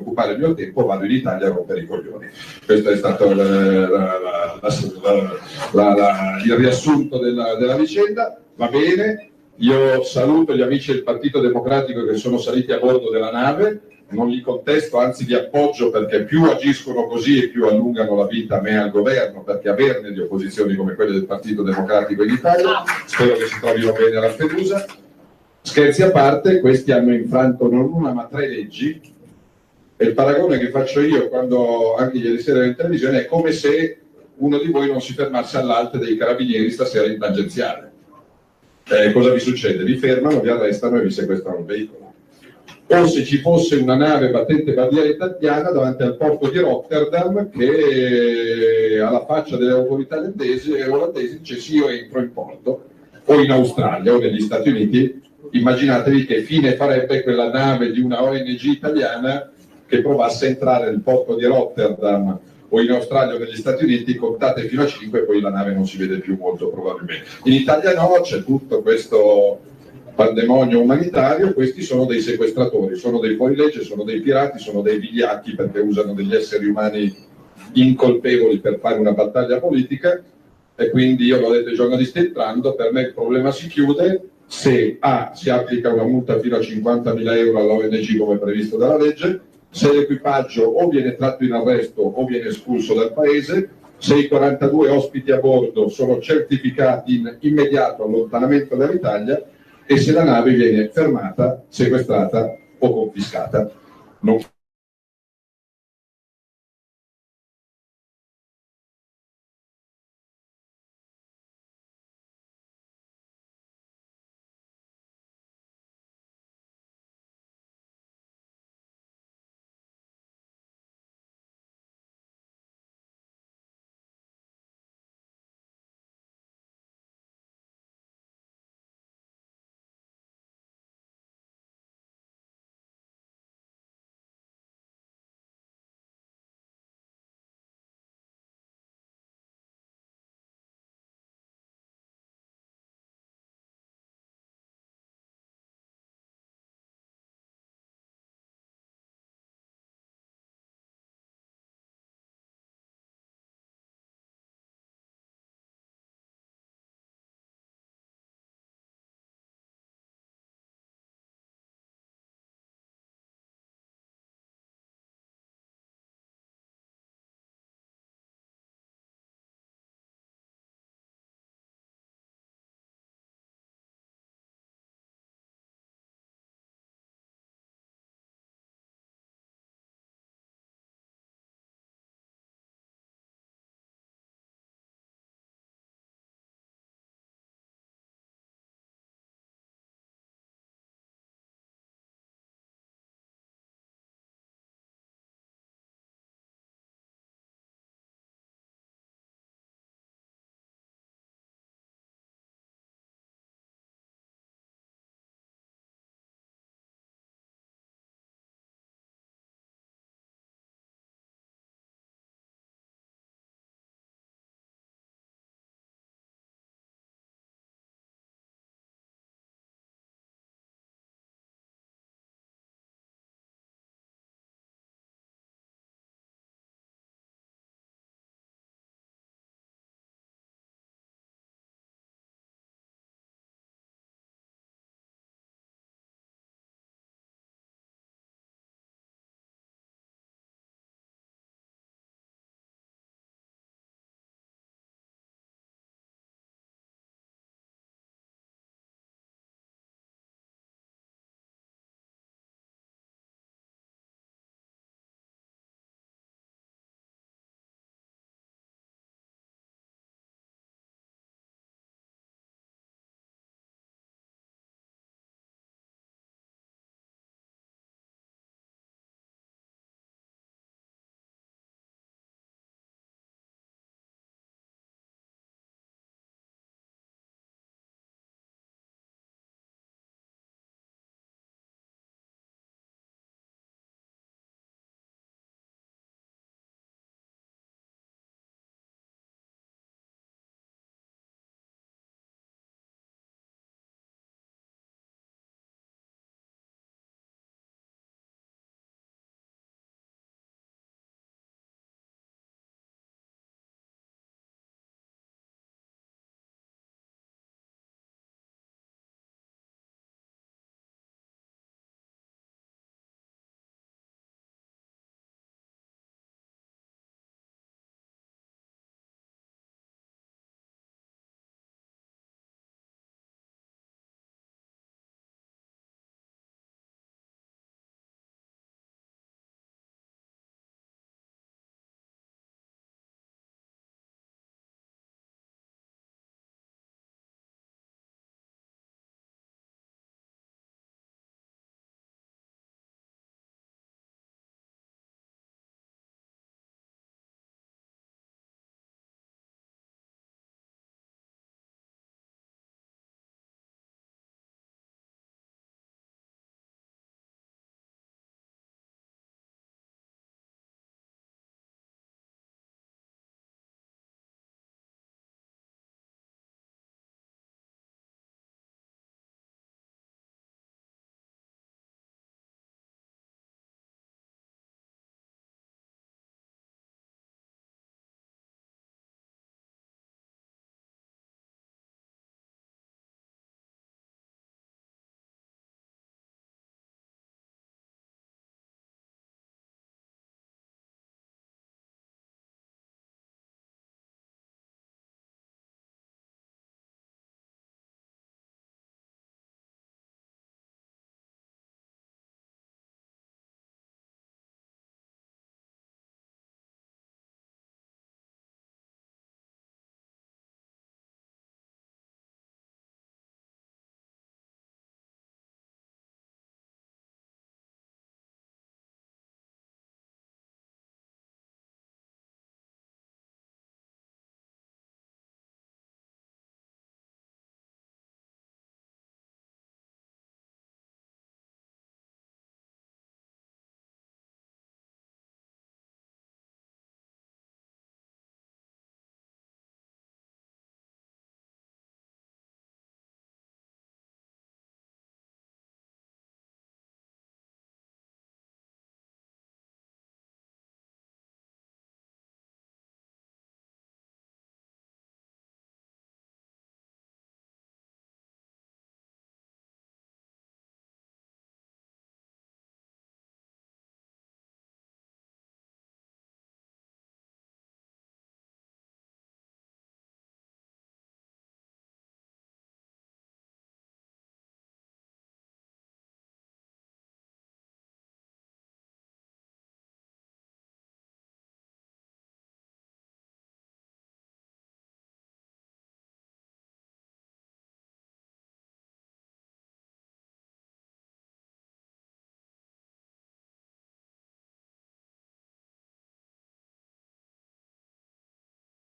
occupare il mio tempo, vado in Italia a rompere i coglioni. Questo è stato il riassunto della vicenda. Va bene, io saluto gli amici del Partito Democratico che sono saliti a bordo della nave, non li contesto, anzi li appoggio, perché più agiscono così e più allungano la vita a me e al governo, perché averne di opposizioni come quelle del Partito Democratico in Italia. Spero che si trovino bene a Lampedusa. Scherzi a parte, questi hanno infranto non una ma 3 leggi, e il paragone che faccio io quando anche ieri sera in televisione è come se uno di voi non si fermasse all'Alte dei Carabinieri stasera in tangenziale. Cosa vi succede? Vi fermano, vi arrestano e vi sequestrano il veicolo. O se ci fosse una nave battente bandiera italiana davanti al porto di Rotterdam che alla faccia delle autorità olandesi dice sì, io entro in porto, o in Australia o negli Stati Uniti. Immaginatevi che fine farebbe quella nave di una ONG italiana che provasse a entrare nel porto di Rotterdam o in Australia o negli Stati Uniti, contate fino a 5 e poi la nave non si vede più molto probabilmente. In Italia no, c'è tutto questo pandemonio umanitario, questi sono dei sequestratori, sono dei fuorilegge, sono dei pirati, sono dei vigliacchi perché usano degli esseri umani incolpevoli per fare una battaglia politica, e quindi io l'ho detto ai giornalisti entrando, per me il problema si chiude se si applica una multa fino a 50.000 euro all'ONG come previsto dalla legge, se l'equipaggio o viene tratto in arresto o viene espulso dal paese, se i 42 ospiti a bordo sono certificati in immediato allontanamento dall'Italia e se la nave viene fermata, sequestrata o confiscata. Non